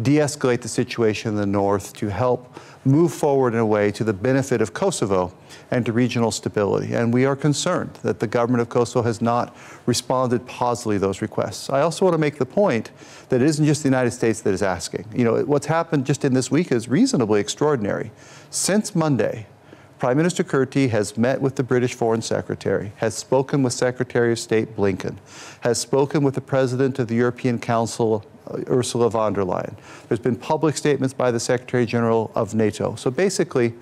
de-escalate the situation in the north, to help move forward in a way to the benefit of Kosovo and to regional stability. And we are concerned that the government of Kosovo has not responded positively to those requests. I also want to make the point that it isn't just the United States that is asking. You know, what's happened just in this week is reasonably extraordinary. Since Monday, Prime Minister Kurti has met with the British Foreign Secretary, has spoken with Secretary of State Blinken, has spoken with the President of the European Council, Ursula von der Leyen. There's been public statements by the Secretary General of NATO. So basically,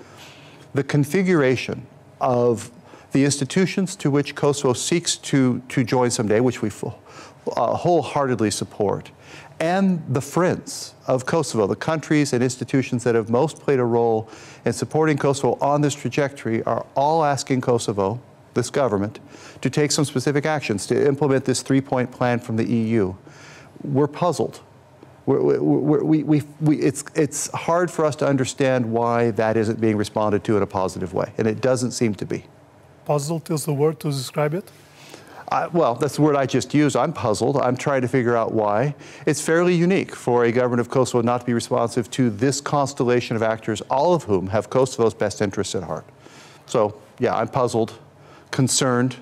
the configuration of the institutions to which Kosovo seeks to join someday, which we wholeheartedly support, and the friends of Kosovo, the countries and institutions that have most played a role in supporting Kosovo on this trajectory, are all asking Kosovo, this government, to take some specific actions to implement this three-point plan from the EU. We're puzzled. It's hard for us to understand why that isn't being responded to in a positive way, and it doesn't seem to be. Puzzled is the word to describe it? Well, that's the word I just used. I'm puzzled. I'm trying to figure out why. It's fairly unique for a government of Kosovo not to be responsive to this constellation of actors, all of whom have Kosovo's best interests at heart. So, yeah, I'm puzzled, concerned.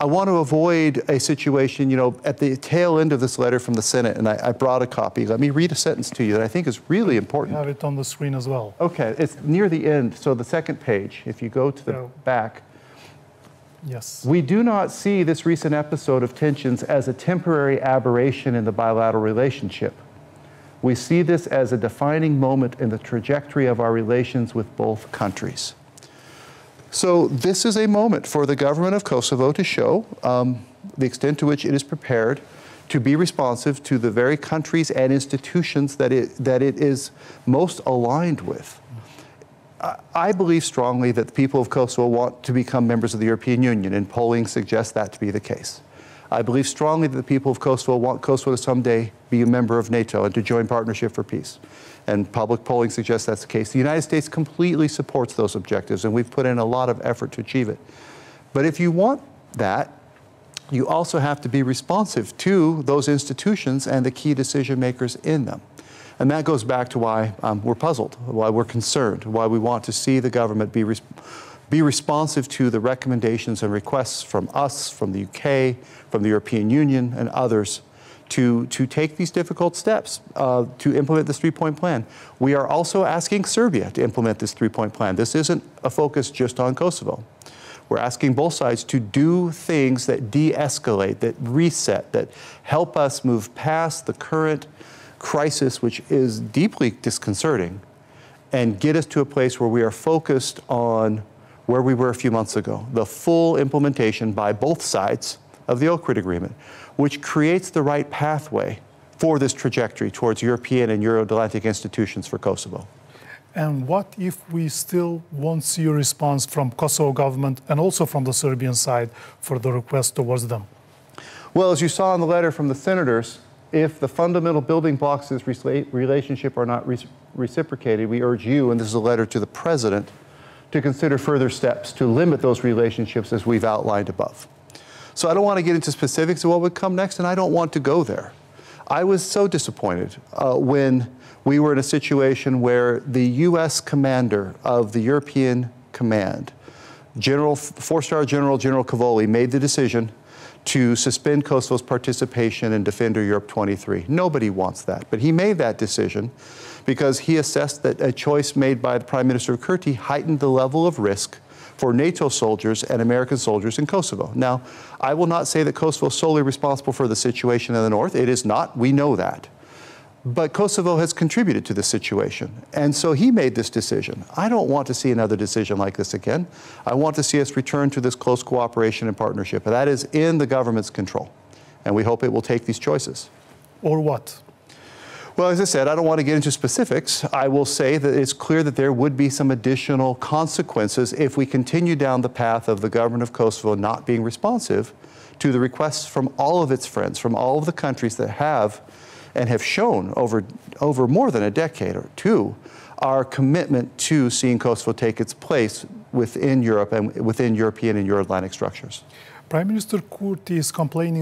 I want to avoid a situation, you know, at the tail end of this letter from the Senate, and I brought a copy. Let me read a sentence to you that I think is really important. You have it on the screen as well. Okay, it's near the end, so the second page, if you go to the back. Yes. We do not see this recent episode of tensions as a temporary aberration in the bilateral relationship. We see this as a defining moment in the trajectory of our relations with both countries. So this is a moment for the government of Kosovo to show the extent to which it is prepared to be responsive to the very countries and institutions that it is most aligned with. I believe strongly that the people of Kosovo want to become members of the European Union, and polling suggests that to be the case. I believe strongly that the people of Kosovo want Kosovo to someday be a member of NATO and to join Partnership for Peace. And public polling suggests that's the case. The United States completely supports those objectives, and we've put in a lot of effort to achieve it. But if you want that, you also have to be responsive to those institutions and the key decision makers in them. And that goes back to why we're puzzled, why we're concerned, why we want to see the government be responsive to the recommendations and requests from us, from the UK, from the European Union, and others to take these difficult steps to implement this three-point plan. We are also asking Serbia to implement this three-point plan. This isn't a focus just on Kosovo. We're asking both sides to do things that de-escalate, that reset, that help us move past the current crisis, which is deeply disconcerting, and get us to a place where we are focused on where we were a few months ago, the full implementation by both sides of the Ohrid Agreement, which creates the right pathway for this trajectory towards European and Euro-Atlantic institutions for Kosovo. And what if we still won't see a response from Kosovo government and also from the Serbian side for the request towards them? Well, as you saw in the letter from the senators, if the fundamental building blocks of this relationship are not reciprocated, we urge you, and this is a letter to the President, to consider further steps to limit those relationships as we've outlined above. So I don't want to get into specifics of what would come next, and I don't want to go there. I was so disappointed when we were in a situation where the U.S. commander of the European Command, four-star General Cavoli, made the decision to suspend Kosovo's participation in Defender Europe 23. Nobody wants that, but he made that decision because he assessed that a choice made by the Prime Minister of Kurti heightened the level of risk for NATO soldiers and American soldiers in Kosovo. Now, I will not say that Kosovo is solely responsible for the situation in the north. It is not. We know that. But Kosovo has contributed to this situation, and so he made this decision. I don't want to see another decision like this again. I want to see us return to this close cooperation and partnership, and that is in the government's control, and we hope it will take these choices. Or what? Well, as I said, I don't want to get into specifics. I will say that it's clear that there would be some additional consequences if we continue down the path of the government of Kosovo not being responsive to the requests from all of its friends, from all of the countries that have and have shown over more than a decade or two our commitment to seeing Kosovo take its place within Europe and within European and Euro-Atlantic structures. Prime Minister Kurti is complaining